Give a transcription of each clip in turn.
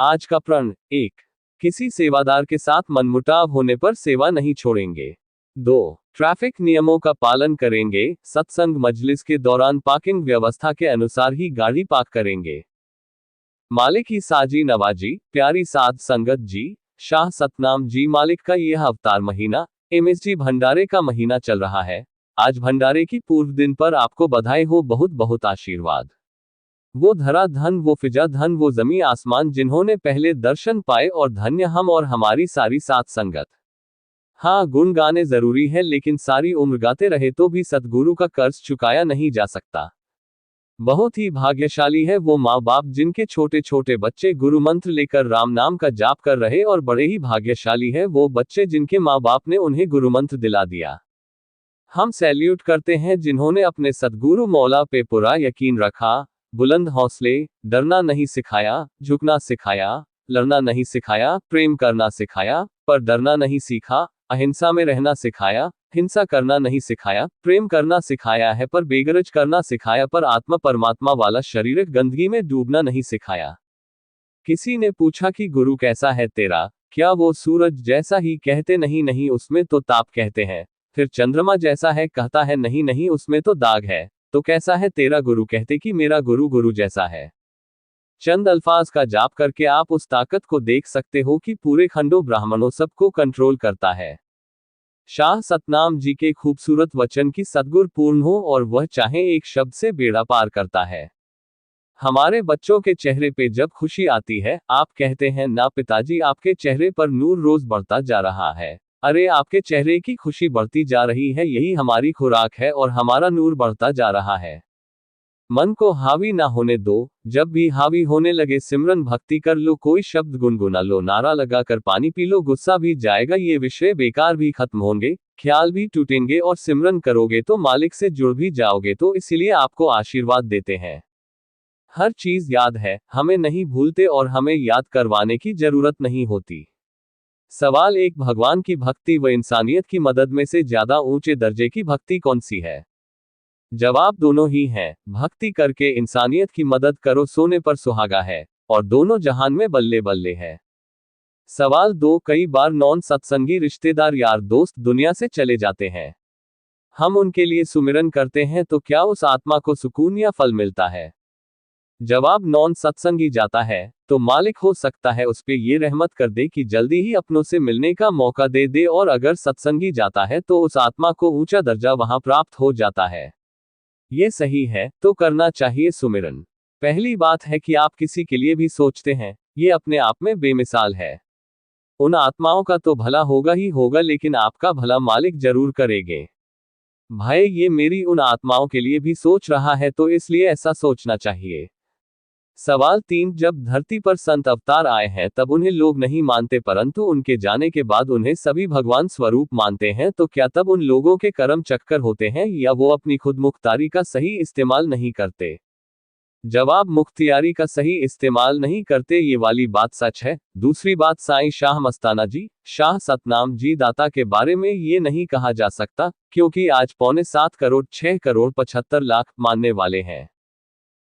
आज का प्रण। 1। किसी सेवादार के साथ मनमुटाव होने पर सेवा नहीं छोड़ेंगे। 2। ट्रैफिक नियमों का पालन करेंगे, सत्संग मजलिस के दौरान पार्किंग व्यवस्था के अनुसार ही गाड़ी पार्क करेंगे। मालिक की साजी नवाजी, प्यारी साध संगत जी, शाह सतनाम जी। मालिक का यह अवतार महीना एमएसजी भंडारे का महीना चल रहा है। आज भंडारे की पूर्व दिन पर आपको बधाई हो, बहुत बहुत आशीर्वाद। वो धरा धन, वो फिजा धन, वो जमी आसमान जिन्होंने पहले दर्शन पाए, और धन्य हम और हमारी सारी साथ संगत। हाँ, गुण गाने जरूरी है, लेकिन सारी उम्र गाते रहे तो भी सतगुरु का कर्ज चुकाया नहीं जा सकता। बहुत ही भाग्यशाली है वो माँ बाप जिनके छोटे छोटे बच्चे गुरु मंत्र लेकर राम नाम का जाप कर रहे, और बड़े ही भाग्यशाली है वो बच्चे जिनके माँ बाप ने उन्हें गुरु मंत्र दिला दिया। हम सैल्यूट करते हैं जिन्होंने अपने सदगुरु मौला पे पूरा यकीन रखा, बुलंद हौसले, डरना नहीं सिखाया, झुकना सिखाया, लड़ना नहीं सिखाया, प्रेम करना सिखाया, पर डरना नहीं सीखा, अहिंसा में रहना सिखाया, हिंसा करना नहीं सिखाया, प्रेम करना सिखाया है पर बेगरज करना सिखाया, पर आत्मा परमात्मा वाला शारीरिक गंदगी में डूबना नहीं सिखाया। किसी ने पूछा कि गुरु कैसा है तेरा, क्या वो सूरज जैसा ही, कहते नहीं नहीं उसमें तो ताप कहते हैं। फिर चंद्रमा जैसा है, कहता है नहीं नहीं उसमें तो दाग है। तो कैसा है तेरा गुरु, कहते कि मेरा गुरु गुरु जैसा है। चंद अल्फाज का जाप करके आप उस ताकत को देख सकते हो कि पूरे खंडों ब्राह्मणों सबको कंट्रोल करता है। शाह सतनाम जी के खूबसूरत वचन की सद्गुर पूर्ण हो, और वह चाहे एक शब्द से बेड़ा पार करता है। हमारे बच्चों के चेहरे पे जब खुशी आती है, आप कहते हैं ना पिताजी आपके चेहरे पर नूर रोज बढ़ता जा रहा है। अरे आपके चेहरे की खुशी बढ़ती जा रही है, यही हमारी खुराक है, और हमारा नूर बढ़ता जा रहा है। मन को हावी ना होने दो, जब भी हावी होने लगे सिमरन भक्ति कर लो, कोई शब्द गुनगुना लो, नारा लगाकर पानी पी लो, गुस्सा भी जाएगा, ये विषय बेकार भी खत्म होंगे, ख्याल भी टूटेंगे, और सिमरन करोगे तो मालिक से जुड़ भी जाओगे। तो इसलिए आपको आशीर्वाद देते हैं। हर चीज याद है, हमें नहीं भूलते, और हमें याद करवाने की जरूरत नहीं होती। सवाल एक, भगवान की भक्ति व इंसानियत की मदद में से ज्यादा ऊंचे दर्जे की भक्ति कौन सी है? जवाब दोनों ही हैं। भक्ति करके इंसानियत की मदद करो, सोने पर सुहागा है, और दोनों जहान में बल्ले बल्ले है। सवाल 2, कई बार नॉन सत्संगी रिश्तेदार यार दोस्त दुनिया से चले जाते हैं। हम उनके लिए सुमिरन करते हैं तो क्या उस आत्मा को सुकून या फल मिलता है? जवाब, नॉन सत्संगी जाता है तो मालिक हो सकता है उस पे ये रहमत कर दे कि जल्दी ही अपनों से मिलने का मौका दे दे, और अगर सत्संगी जाता है तो उस आत्मा को ऊंचा दर्जा वहां प्राप्त हो जाता है। ये सही है, तो करना चाहिए सुमिरन। पहली बात है कि आप किसी के लिए भी सोचते हैं, ये अपने आप में बेमिसाल है। उन आत्माओं का तो भला होगा ही होगा, लेकिन आपका भला मालिक जरूर करेंगे। भाई ये मेरी उन आत्माओं के लिए भी सोच रहा है, तो इसलिए ऐसा सोचना चाहिए। सवाल 3, जब धरती पर संत अवतार आए हैं तब उन्हें लोग नहीं मानते, परंतु उनके जाने के बाद उन्हें सभी भगवान स्वरूप मानते हैं, तो क्या तब उन लोगों के कर्म चक्कर होते हैं, या वो अपनी खुद मुख्तारी का सही इस्तेमाल नहीं करते? जवाब, मुख्तियारी का सही इस्तेमाल नहीं करते, ये वाली बात सच है। दूसरी बात, साईं शाह मस्ताना जी, शाह सतनाम जी दाता के बारे में ये नहीं कहा जा सकता, क्योंकि आज 7.25 करोड़ 6 करोड़ 75 लाख मानने वाले हैं।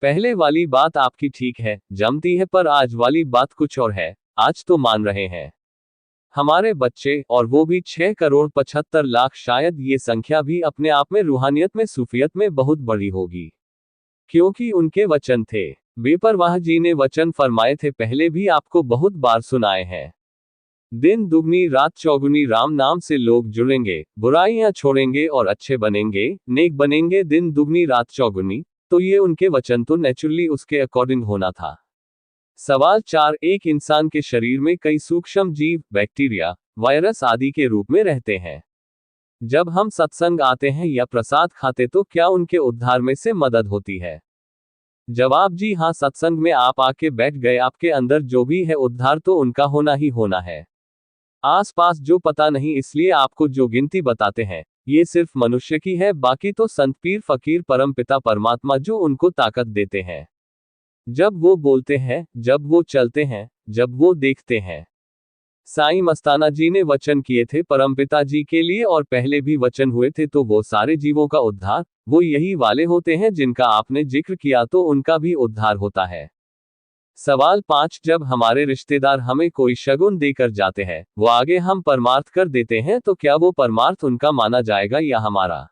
पहले वाली बात आपकी ठीक है, जमती है, पर आज वाली बात कुछ और है। आज तो मान रहे हैं हमारे बच्चे, और वो भी 6 करोड़ 75 लाख। शायद ये संख्या भी अपने आप में रूहानियत में, सूफियत में बहुत बड़ी होगी, क्योंकि उनके वचन थे। बेपरवाह जी ने वचन फरमाए थे, पहले भी आपको बहुत बार सुनाए हैं। दिन दुगनी रात चौगुनी, राम नाम से लोग जुड़ेंगे, बुराइयां छोड़ेंगे और अच्छे बनेंगे, नेक बनेंगे। दिन दुगनी रात चौगुनी, तो ये उनके वचन तो नेचुरली उसके अकॉर्डिंग होना था। सवाल 4, एक इंसान के शरीर में कई सूक्ष्म जीव, बैक्टीरिया, वायरस आदि के रूप में रहते हैं। जब हम सत्संग आते हैं या प्रसाद खाते तो क्या उनके उद्धार में से मदद होती है? जवाब, जी हाँ, सत्संग में आप आके बैठ गए, आपके अंदर जो भी है उद्धार तो उनका होना ही होना है। आसपास जो पता नहीं, इसलिए आपको जो गिनती बताते हैं ये सिर्फ मनुष्य की है, बाकी तो संत पीर फकीर परमपिता परमात्मा जो उनको ताकत देते हैं। जब वो बोलते हैं, जब वो चलते हैं, जब वो देखते हैं। साईं मस्ताना जी ने वचन किए थे परमपिता जी के लिए, और पहले भी वचन हुए थे, तो वो सारे जीवों का उद्धार वो यही वाले होते हैं जिनका आपने जिक्र किया, तो उनका भी उद्धार होता है। सवाल 5, जब हमारे रिश्तेदार हमें कोई शगुन देकर जाते हैं, वो आगे हम परमार्थ कर देते हैं, तो क्या वो परमार्थ उनका माना जाएगा या हमारा?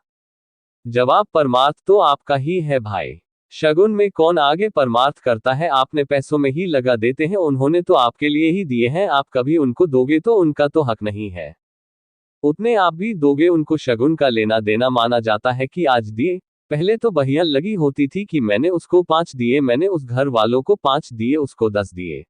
जवाब, परमार्थ तो आपका ही है भाई। शगुन में कौन आगे परमार्थ करता है, आपने पैसों में ही लगा देते हैं, उन्होंने तो आपके लिए ही दिए हैं, आप कभी उनको दोगे तो उनका तो हक नहीं है, उतने आप भी दोगे उनको। शगुन का लेना देना माना जाता है कि आज दिए। पहले तो बहियां लगी होती थी कि मैंने उसको 5 दिए, मैंने उस घर वालों को 5 दिए, उसको 10 दिए।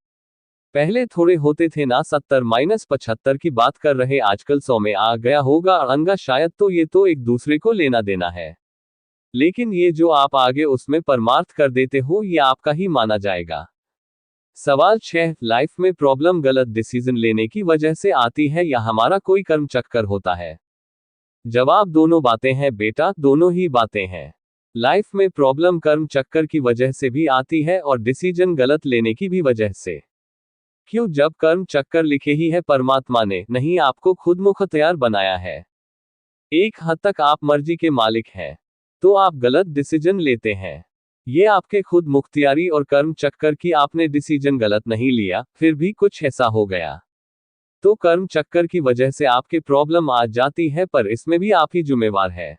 पहले थोड़े होते थे ना, 70-75 की बात कर रहे, आजकल 100 में आ गया होगा अड़ंगा शायद। तो ये तो एक दूसरे को लेना देना है, लेकिन ये जो आप आगे उसमें परमार्थ कर देते हो, ये आपका ही माना जाएगा। सवाल 6, लाइफ में प्रॉब्लम गलत डिसीजन लेने की वजह से आती है या हमारा कोई कर्म चक्कर होता है? जवाब, दोनों बातें हैं बेटा, दोनों ही बातें हैं। लाइफ में प्रॉब्लम कर्म चक्कर की वजह से भी आती है और डिसीजन गलत लेने की भी वजह से। क्यों? जब कर्म चक्कर लिखे ही है परमात्मा ने, नहीं आपको खुद मुख्तियार बनाया है। एक हद तक आप मर्जी के मालिक हैं, तो आप गलत डिसीजन लेते हैं। ये आपके खुद मुख्तियारी और कर्म चक्कर की, आपने डिसीजन गलत नहीं लिया, फिर भी कुछ ऐसा हो गया, तो कर्म चक्कर की वजह से आपके प्रॉब्लम आ जाती है, पर इसमें भी आप ही जिम्मेवार है।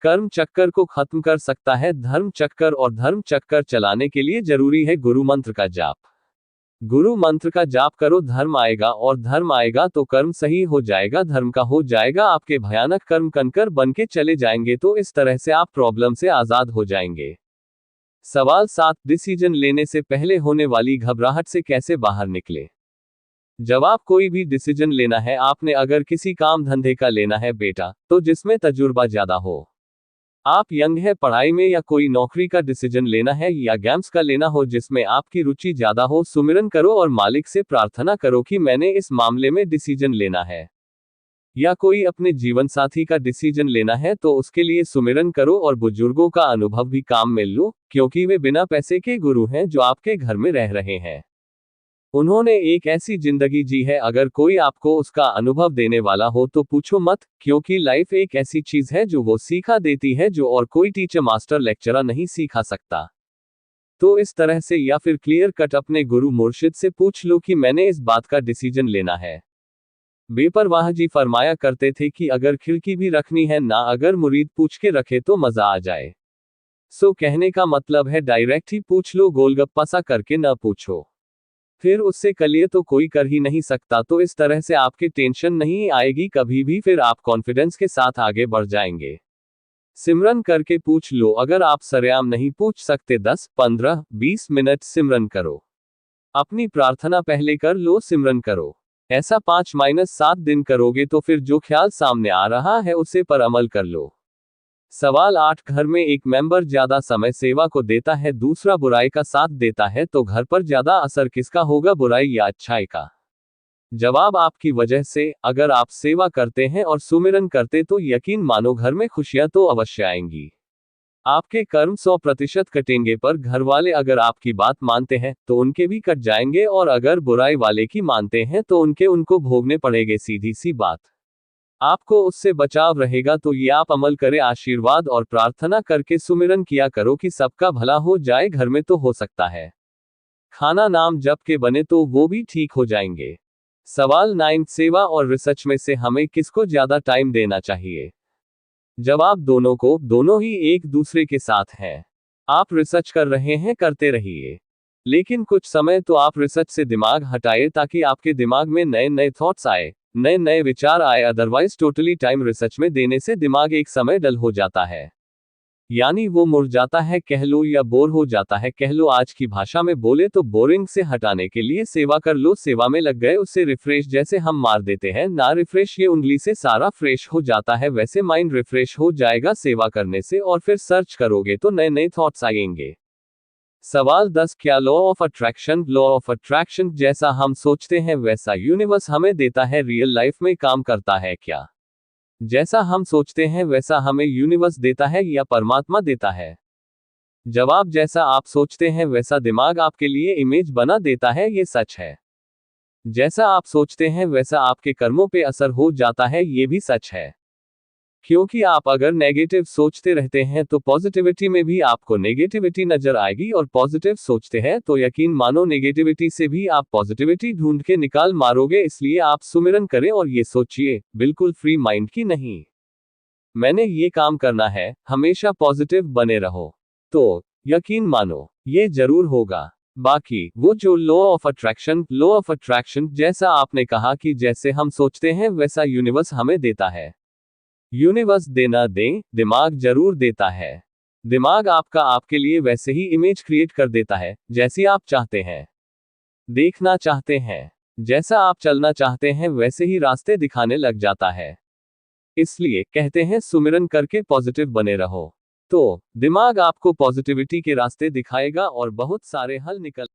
कर्म चक्कर को खत्म कर सकता है धर्म चक्कर, और धर्म चक्कर चलाने के लिए जरूरी है गुरु मंत्र का जाप। गुरु मंत्र का जाप करो, धर्म आएगा, और धर्म आएगा तो कर्म सही हो जाएगा, धर्म का हो जाएगा, आपके भयानक कर्म कंकर बन के चले जाएंगे, तो इस तरह से आप प्रॉब्लम से आजाद हो जाएंगे। सवाल 7, डिसीजन लेने से पहले होने वाली घबराहट से कैसे बाहर निकले? जवाब, कोई भी डिसीजन लेना है आपने, अगर किसी काम धंधे का लेना है बेटा, तो जिसमें तजुर्बा ज्यादा हो। आप यंग है, पढ़ाई में, या कोई नौकरी का डिसीजन लेना है, या गेम्स का लेना हो जिसमें आपकी रुचि ज्यादा हो, सुमिरन करो और मालिक से प्रार्थना करो कि मैंने इस मामले में डिसीजन लेना है। या कोई अपने जीवन साथी का डिसीजन लेना है, तो उसके लिए सुमिरन करो और बुजुर्गों का अनुभव भी काम में लो, क्योंकि वे बिना पैसे के गुरु हैं जो आपके घर में रह रहे हैं। उन्होंने एक ऐसी जिंदगी जी है, अगर कोई आपको उसका अनुभव देने वाला हो तो पूछो मत, क्योंकि लाइफ एक ऐसी चीज है जो वो सीखा देती है, जो और कोई टीचर मास्टर लेक्चरर नहीं सिखा सकता। तो इस तरह से, या फिर क्लियर कट अपने गुरु मुर्शिद से पूछ लो कि मैंने इस बात का डिसीजन लेना है। बेपरवाह जी फरमाया करते थे कि अगर खिड़की भी रखनी है ना, अगर मुरीद पूछ के रखे तो मजा आ जाए। सो कहने का मतलब है डायरेक्ट ही पूछ लो, गोलगप्पा सा करके न पूछो, फिर उससे कलियर तो कोई कर ही नहीं सकता। तो इस तरह से आपके टेंशन नहीं आएगी कभी भी, फिर आप कॉन्फिडेंस के साथ आगे बढ़ जाएंगे। सिमरन करके पूछ लो, अगर आप सरेआम नहीं पूछ सकते 10, 15, 20 मिनट सिमरन करो। अपनी प्रार्थना पहले कर लो, सिमरन करो। ऐसा 5-7 दिन करोगे तो फिर जो ख्याल सामने आ रहा है उसे पर अमल कर लो। सवाल 8, घर में एक मेंबर ज्यादा समय सेवा को देता है, दूसरा बुराई का साथ देता है, तो घर पर ज्यादा असर किसका होगा, बुराई या अच्छाई का? जवाब, आपकी वजह से। अगर आप सेवा करते हैं और सुमिरन करते तो यकीन मानो घर में खुशियां तो अवश्य आएंगी। आपके कर्म 100% कटेंगे, पर घर वाले अगर आपकी बात मानते हैं तो उनके भी कट जाएंगे, और अगर बुराई वाले की मानते हैं तो उनको भोगने पड़ेंगे, सीधी सी बात। आपको उससे बचाव रहेगा, तो ये आप अमल करें, आशीर्वाद और प्रार्थना करके सुमिरन किया करो कि सबका भला हो जाए। घर में तो हो सकता है खाना नाम जप के बने तो वो भी ठीक हो जाएंगे। सवाल 9, सेवा और रिसर्च में से हमें किसको ज्यादा टाइम देना चाहिए? जवाब, दोनों को, दोनों ही एक दूसरे के साथ हैं। आप रिसर्च कर रहे हैं, करते रहिए, लेकिन कुछ समय तो आप रिसर्च से दिमाग हटाइए, ताकि आपके दिमाग में नए नए थॉट्स आए, नए नए विचार आए। अदरवाइज टोटली टाइम रिसर्च में देने से दिमाग एक समय डल हो जाता है, यानी वो मुड़ जाता है कह लो, या बोर हो जाता है कह लो। आज की भाषा में बोले तो बोरिंग से हटाने के लिए सेवा कर लो, सेवा में लग गए, उससे रिफ्रेश, जैसे हम मार देते हैं ना रिफ्रेश, ये उंगली से सारा फ्रेश हो जाता है, वैसे माइंड रिफ्रेश हो जाएगा सेवा करने से, और फिर सर्च करोगे तो नए नए थॉट्स आएंगे। सवाल 10, क्या law of attraction? Law of attraction जैसा हम सोचते हैं वैसा यूनिवर्स हमें देता है, रियल लाइफ में काम करता है क्या? जैसा हम सोचते हैं वैसा हमें यूनिवर्स देता है या परमात्मा देता है? जवाब, जैसा आप सोचते हैं वैसा दिमाग आपके लिए इमेज बना देता है, ये सच है। जैसा आप सोचते हैं वैसा आपके कर्मों पे असर हो जाता है, ये भी सच है। क्योंकि आप अगर नेगेटिव सोचते रहते हैं तो पॉजिटिविटी में भी आपको नेगेटिविटी नजर आएगी, और पॉजिटिव सोचते हैं तो यकीन मानो नेगेटिविटी से भी आप पॉजिटिविटी ढूंढ के निकाल मारोगे। इसलिए आप सुमिरन करें और ये सोचिए, बिल्कुल फ्री माइंड की नहीं, मैंने ये काम करना है, हमेशा पॉजिटिव बने रहो। तो यकीन मानो ये जरूर होगा। बाकी वो जो लॉ ऑफ अट्रैक्शन जैसा आपने कहा कि जैसे हम सोचते हैं वैसा यूनिवर्स हमें देता है। यूनिवर्स देना दे, दिमाग जरूर देता है। दिमाग आपका आपके लिए वैसे ही इमेज क्रिएट कर देता है जैसी आप चाहते हैं, देखना चाहते हैं, जैसा आप चलना चाहते हैं वैसे ही रास्ते दिखाने लग जाता है। इसलिए कहते हैं सुमिरन करके पॉजिटिव बने रहो, तो दिमाग आपको पॉजिटिविटी के रास्ते दिखाएगा और बहुत सारे हल निकल